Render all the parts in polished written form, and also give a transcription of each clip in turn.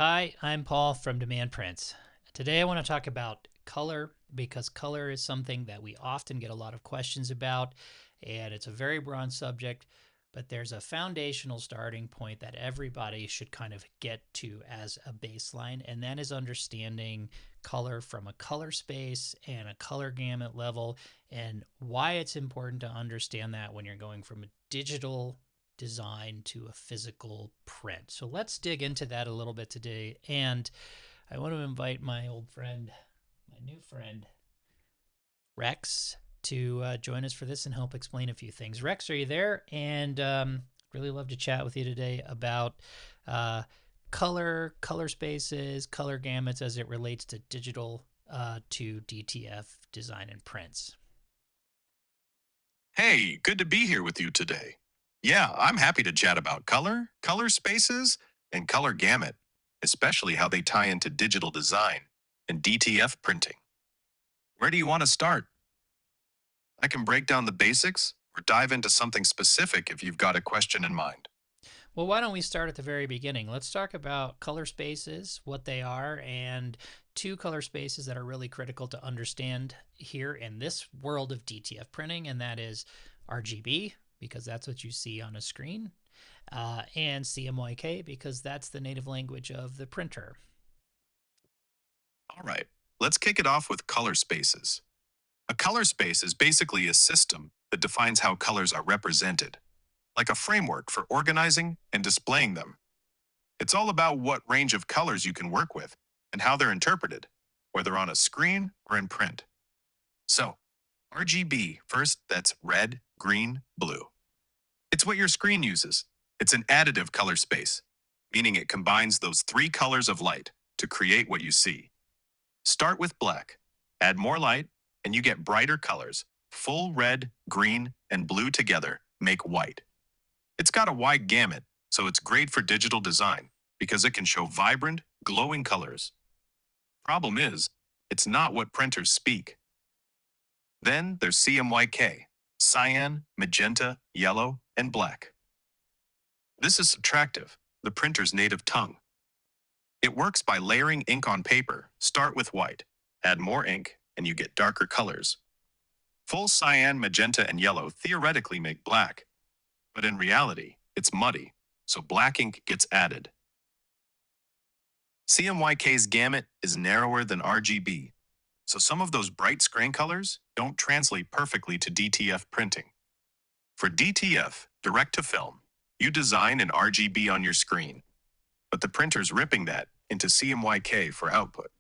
Hi, I'm Paul from Demand Prints. Today I want to talk about color because color is something that we often get a lot of questions about, and it's a very broad subject, but there's a foundational starting point that everybody should kind of get to as a baseline, and that is understanding color from a color space and a color gamut level, and why it's important to understand that when you're going from a digital design to a physical print. So let's dig into that a little bit today. And I want to invite my old friend, my new friend, Rex, to join us for this and help explain a few things. Rex, are you there? And really love to chat with you today about color spaces, color gamuts as it relates to digital to DTF design and prints. Hey, good to be here with you today. Yeah, I'm happy to chat about color spaces, and color gamut, especially how they tie into digital design and DTF printing. Where do you want to start? I can break down the basics or dive into something specific if you've got a question in mind. Well, why don't we start at the very beginning? Let's talk about color spaces, what they are, and two color spaces that are really critical to understand here in this world of DTF printing, and that is RGB, because that's what you see on a screen, and CMYK, because that's the native language of the printer. All right, let's kick it off with color spaces. A color space is basically a system that defines how colors are represented, like a framework for organizing and displaying them. It's all about what range of colors you can work with and how they're interpreted, whether on a screen or in print. So, RGB, first, that's red, green, blue. It's what your screen uses. It's an additive color space, meaning it combines those three colors of light to create what you see. Start with black, add more light, and you get brighter colors. Full red, green, and blue together make white. It's got a wide gamut, so it's great for digital design because it can show vibrant, glowing colors. Problem is, it's not what printers speak. Then there's CMYK, cyan, magenta, yellow, and black. This is subtractive, the printer's native tongue. It works by layering ink on paper. Start with white, add more ink, and you get darker colors. Full cyan, magenta, and yellow theoretically make black, but in reality, it's muddy, so black ink gets added. CMYK's gamut is narrower than RGB, so some of those bright screen colors don't translate perfectly to DTF printing. For DTF, direct to film, you design an RGB on your screen, but the printer's ripping that into CMYK for output.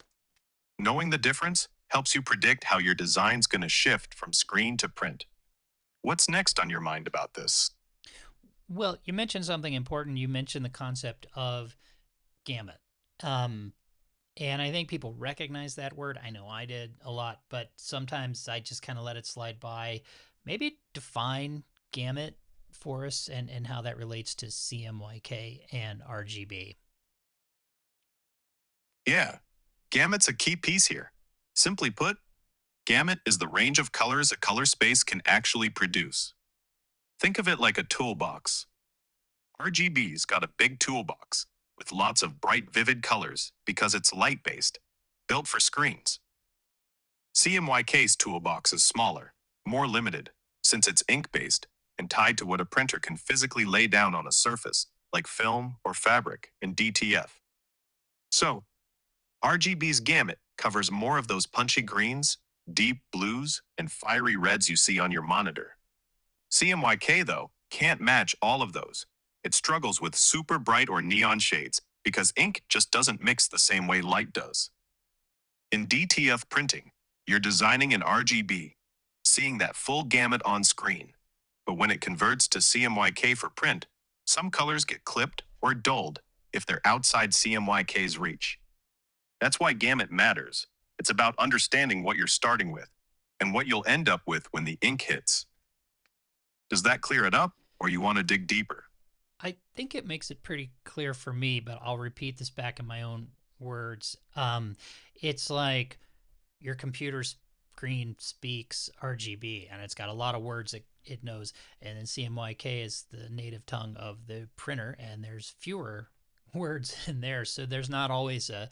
Knowing the difference helps you predict how your design's going to shift from screen to print. What's next on your mind about this? Well, you mentioned something important. You mentioned the concept of gamut. Um, And I think people recognize that word. I know I did a lot, but sometimes I just kind of let it slide by. Maybe define gamut for us and how that relates to CMYK and RGB. Yeah, gamut's a key piece here. Simply put, gamut is the range of colors a color space can actually produce. Think of it like a toolbox. RGB's got a big toolbox with lots of bright, vivid colors because it's light based, built for screens. CMYK's toolbox is smaller, more limited, since it's ink based and tied to what a printer can physically lay down on a surface, like film or fabric in DTF. So, RGB's gamut covers more of those punchy greens, deep blues, and fiery reds you see on your monitor. CMYK, though, can't match all of those. It struggles with super bright or neon shades because ink just doesn't mix the same way light does. In DTF printing, you're designing an RGB, seeing that full gamut on screen. But when it converts to CMYK for print, some colors get clipped or dulled if they're outside CMYK's reach. That's why gamut matters. It's about understanding what you're starting with and what you'll end up with when the ink hits. Does that clear it up, or you want to dig deeper? I think it makes it pretty clear for me, but I'll repeat this back in my own words. It's like your computer screen speaks RGB and it's got a lot of words that it knows. And then CMYK is the native tongue of the printer, and there's fewer words in there. So there's not always a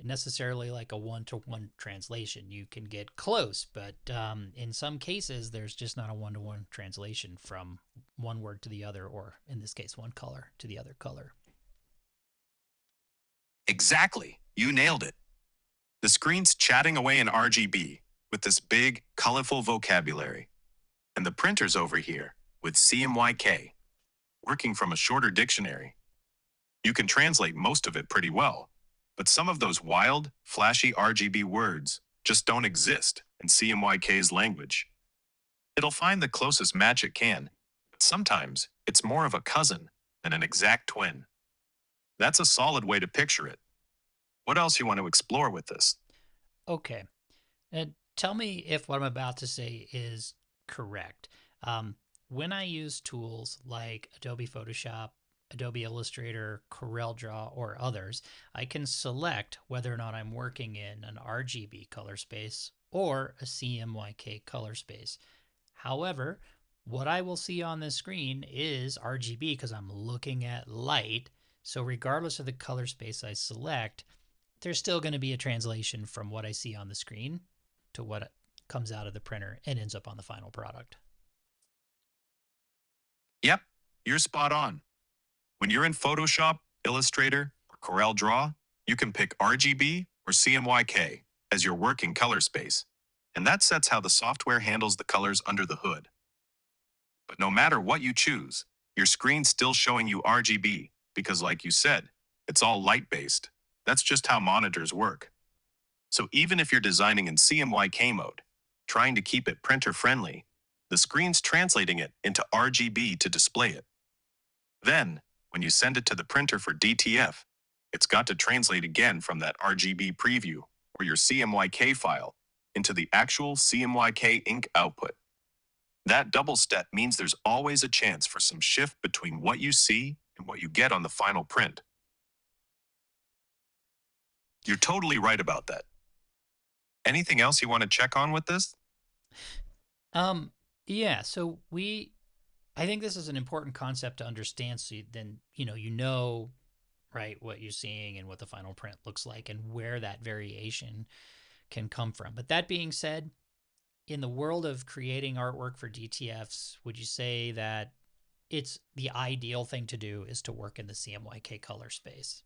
necessarily like a one-to-one translation. You can get close, but in some cases, there's just not a one-to-one translation from one word to the other, or in this case, one color to the other color. Exactly. You nailed it. The screen's chatting away in RGB with this big, colorful vocabulary. And the printer's over here with CMYK, working from a shorter dictionary. You can translate most of it pretty well, but some of those wild, flashy RGB words just don't exist in CMYK's language. It'll find the closest match it can, but sometimes it's more of a cousin than an exact twin. That's a solid way to picture it. What else you want to explore with this? Okay. And tell me if what I'm about to say is correct. Um, when I use tools like Adobe Photoshop, Adobe Illustrator, CorelDRAW, or others, I can select whether or not I'm working in an RGB color space or a CMYK color space. However, what I will see on the screen is RGB because I'm looking at light. So regardless of the color space I select, there's still going to be a translation from what I see on the screen to what comes out of the printer and ends up on the final product. Yep, you're spot on. When you're in Photoshop, Illustrator, or CorelDRAW, you can pick RGB or CMYK as your working color space, and that sets how the software handles the colors under the hood. But no matter what you choose, your screen's still showing you RGB because, like you said, it's all light-based. That's just how monitors work. So even if you're designing in CMYK mode, trying to keep it printer-friendly, the screen's translating it into RGB to display it. Then, when you send it to the printer for DTF, it's got to translate again from that RGB preview or your CMYK file into the actual CMYK ink output. That double step means there's always a chance for some shift between what you see and what you get on the final print. You're totally right about that. Anything else you want to check on with this? Um, yeah, so I think this is an important concept to understand. So then, right, what you're seeing and what the final print looks like and where that variation can come from. But that being said, in the world of creating artwork for DTFs, would you say that it's the ideal thing to do is to work in the CMYK color space?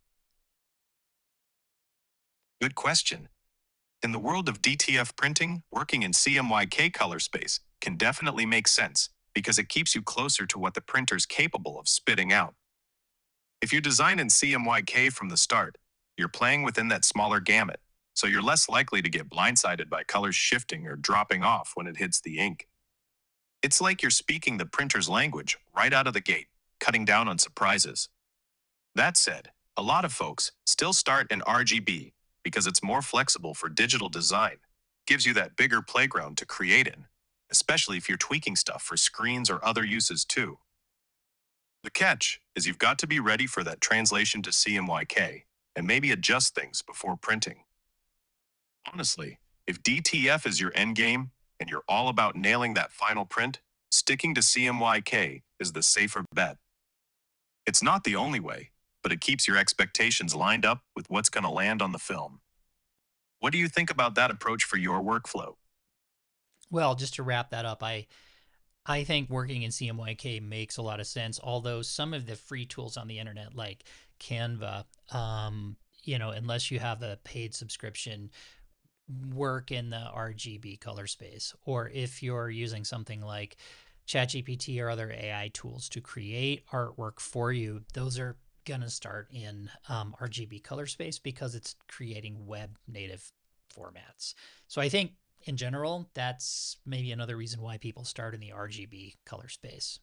Good question. In the world of DTF printing, working in CMYK color space can definitely make sense because it keeps you closer to what the printer's capable of spitting out. If you design in CMYK from the start, you're playing within that smaller gamut, so you're less likely to get blindsided by colors shifting or dropping off when it hits the ink. It's like you're speaking the printer's language right out of the gate, cutting down on surprises. That said, a lot of folks still start in RGB because it's more flexible for digital design, gives you that bigger playground to create in, especially if you're tweaking stuff for screens or other uses too. The catch is you've got to be ready for that translation to CMYK and maybe adjust things before printing. Honestly, if DTF is your endgame and you're all about nailing that final print, sticking to CMYK is the safer bet. It's not the only way, but it keeps your expectations lined up with what's going to land on the film. What do you think about that approach for your workflow? Well, just to wrap that up, I think working in CMYK makes a lot of sense. Although some of the free tools on the internet, like Canva, unless you have a paid subscription, work in the RGB color space. Or if you're using something like ChatGPT or other AI tools to create artwork for you, those are going to start in RGB color space because it's creating web native formats. So I think in general, that's maybe another reason why people start in the RGB color space.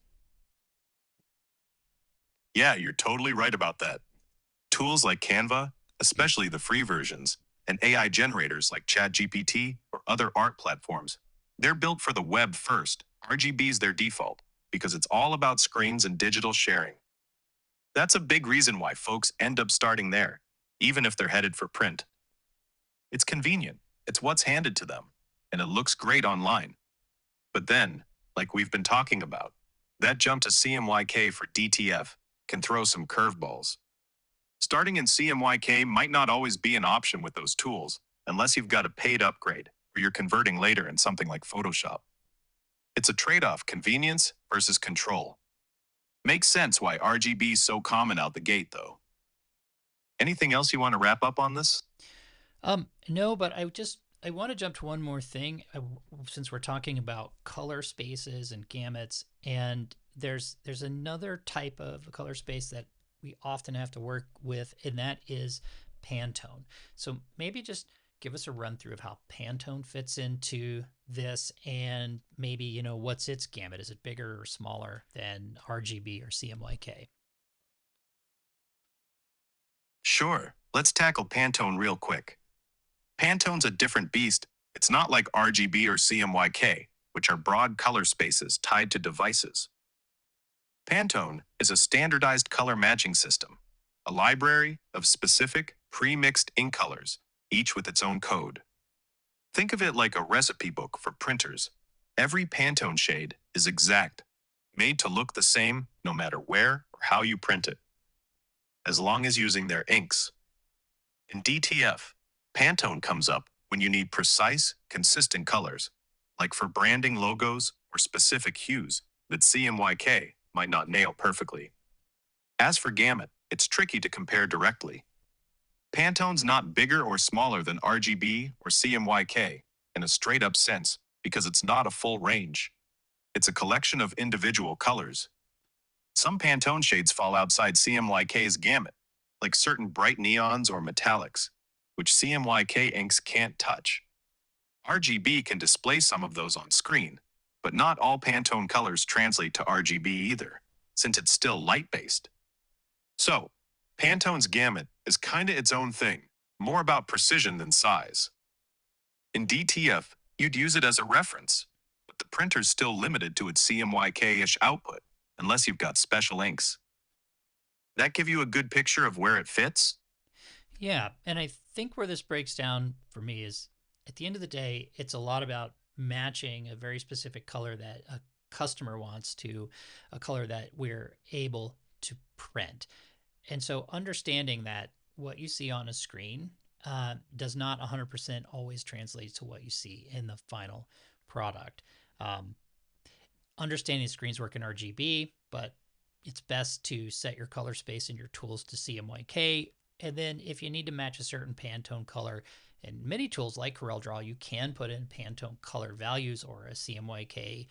Yeah, you're totally right about that. Tools like Canva, especially the free versions, and AI generators like ChatGPT or other art platforms, they're built for the web first. RGB is their default because it's all about screens and digital sharing. That's a big reason why folks end up starting there, even if they're headed for print. It's convenient, it's what's handed to them, and it looks great online. But then, like we've been talking about, that jump to CMYK for DTF can throw some curveballs. Starting in CMYK might not always be an option with those tools, unless you've got a paid upgrade or you're converting later in something like Photoshop. It's a trade off: convenience versus control. Makes sense why RGB is so common out the gate, though. Anything else you want to wrap up on this? No, but I want to jump to one more thing since we're talking about color spaces and gamuts, and there's another type of color space that we often have to work with, and that is Pantone. So maybe just give us a run through of how Pantone fits into this, and maybe what's its gamut? Is it bigger or smaller than RGB or CMYK? Sure, let's tackle Pantone real quick. Pantone's a different beast. It's not like RGB or CMYK, which are broad color spaces tied to devices. Pantone is a standardized color matching system, a library of specific, pre mixed ink colors, each with its own code. Think of it like a recipe book for printers. Every Pantone shade is exact, made to look the same no matter where or how you print it, as long as using their inks. In DTF, Pantone comes up when you need precise, consistent colors, like for branding logos or specific hues that CMYK might not nail perfectly. As for gamut, it's tricky to compare directly. Pantone's not bigger or smaller than RGB or CMYK in a straight up sense because it's not a full range. It's a collection of individual colors. Some Pantone shades fall outside CMYK's gamut, like certain bright neons or metallics, which CMYK inks can't touch. RGB can display some of those on screen, but not all Pantone colors translate to RGB either, since it's still light based. So, Pantone's gamut is kinda its own thing, more about precision than size. In DTF, you'd use it as a reference, but the printer's still limited to its CMYK-ish output, unless you've got special inks. That give you a good picture of where it fits? Yeah, and I think where this breaks down for me is at the end of the day, it's a lot about matching a very specific color that a customer wants to a color that we're able to print. And so understanding that what you see on a screen does not 100% always translate to what you see in the final product. Um, Understanding screens work in RGB, but it's best to set your color space in your tools to CMYK. And then if you need to match a certain Pantone color, in many tools like CorelDRAW, you can put in Pantone color values or a CMYK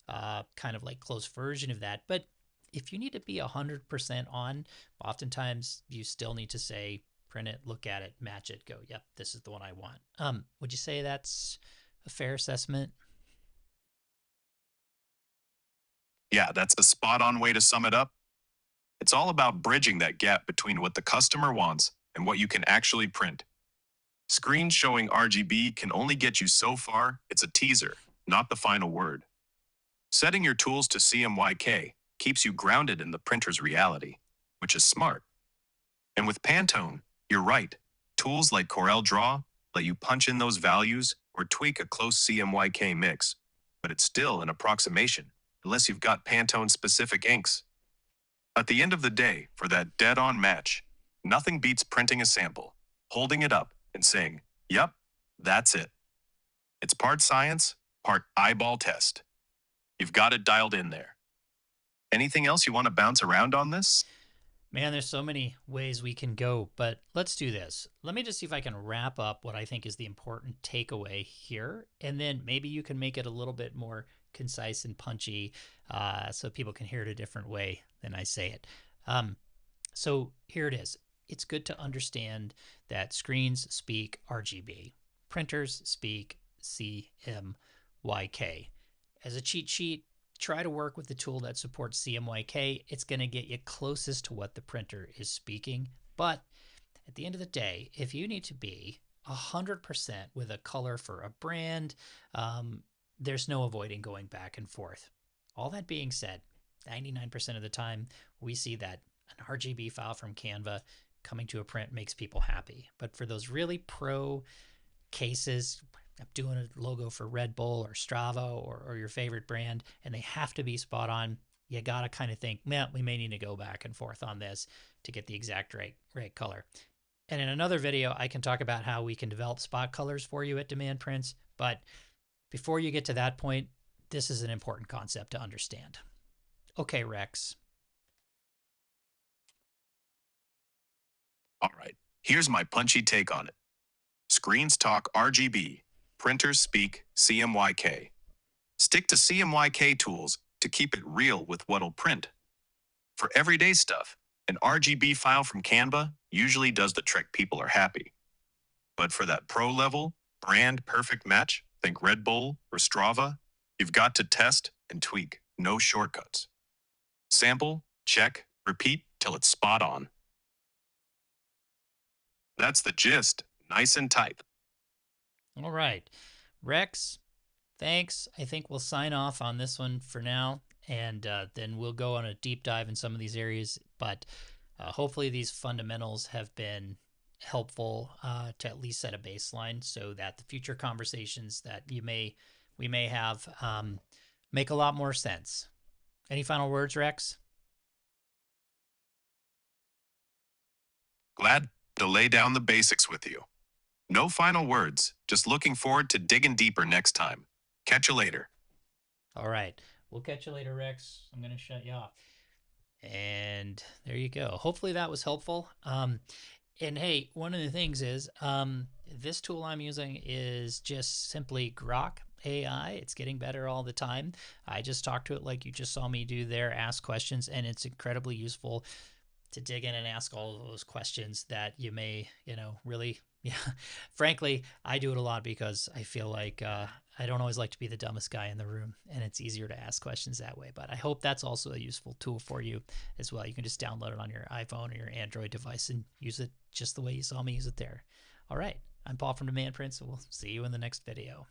kind of like close version of that. But if you need to be 100% on, oftentimes you still need to say, print it, look at it, match it, go, yep, this is the one I want. Would you say that's a fair assessment? Yeah, that's a spot on way to sum it up. It's all about bridging that gap between what the customer wants and what you can actually print. Screens showing RGB can only get you so far. It's a teaser, not the final word. Setting your tools to CMYK keeps you grounded in the printer's reality, which is smart. And with Pantone, you're right. Tools like CorelDRAW let you punch in those values or tweak a close CMYK mix, but it's still an approximation unless you've got Pantone specific inks. At the end of the day, for that dead on match, nothing beats printing a sample, holding it up, and saying, "Yep, that's it." It's part science, part eyeball test. You've got it dialed in there. Anything else you want to bounce around on this? Man, there's so many ways we can go, but let's do this. Let me just see if I can wrap up what I think is the important takeaway here, and then maybe you can make it a little bit more concise and punchy so people can hear it a different way than I say it. Um, so here it is. It's good to understand that screens speak RGB, printers speak CMYK. As a cheat sheet, try to work with the tool that supports CMYK. It's going to get you closest to what the printer is speaking. But at the end of the day, if you need to be 100% with a color for a brand, there's no avoiding going back and forth. All that being said, 99% of the time, we see that an RGB file from Canva coming to a print makes people happy. But for those really pro cases, I'm doing a logo for Red Bull or Strava or your favorite brand, and they have to be spot on. you gotta kind of think, man, we may need to go back and forth on this to get the exact right color. And in another video, I can talk about how we can develop spot colors for you at Demand Prints. But before you get to that point, this is an important concept to understand. Okay, Rex. All right, here's my punchy take on it. Screens talk RGB, printers speak CMYK. Stick to CMYK tools to keep it real with what'll print. For everyday stuff, an RGB file from Canva usually does the trick. People are happy. But for that pro level, brand perfect match, think Red Bull or Strava, you've got to test and tweak. No shortcuts. Sample, check, repeat till it's spot on. That's the gist, nice and tight. All right. Rex, thanks. I think we'll sign off on this one for now, and then we'll go on a deep dive in some of these areas. But hopefully, these fundamentals have been helpful to at least set a baseline, so that the future conversations that we may have make a lot more sense. Any final words, Rex? Glad to lay down the basics with you. No final words, just looking forward to digging deeper next time. Catch you later. All right. We'll catch you later, Rex. I'm going to shut you off. And there you go. Hopefully that was helpful. And hey, one of the things is this tool I'm using is just simply Grok AI. It's getting better all the time. I just talked to it like you just saw me do there, ask questions, and it's incredibly useful to dig in and ask all of those questions that you may, really, yeah. Frankly, I do it a lot because I feel like I don't always like to be the dumbest guy in the room, and it's easier to ask questions that way. But I hope that's also a useful tool for you as well. You can just download it on your iPhone or your Android device and use it just the way you saw me use it there. All right, I'm Paul from Demand Prints, and we'll see you in the next video.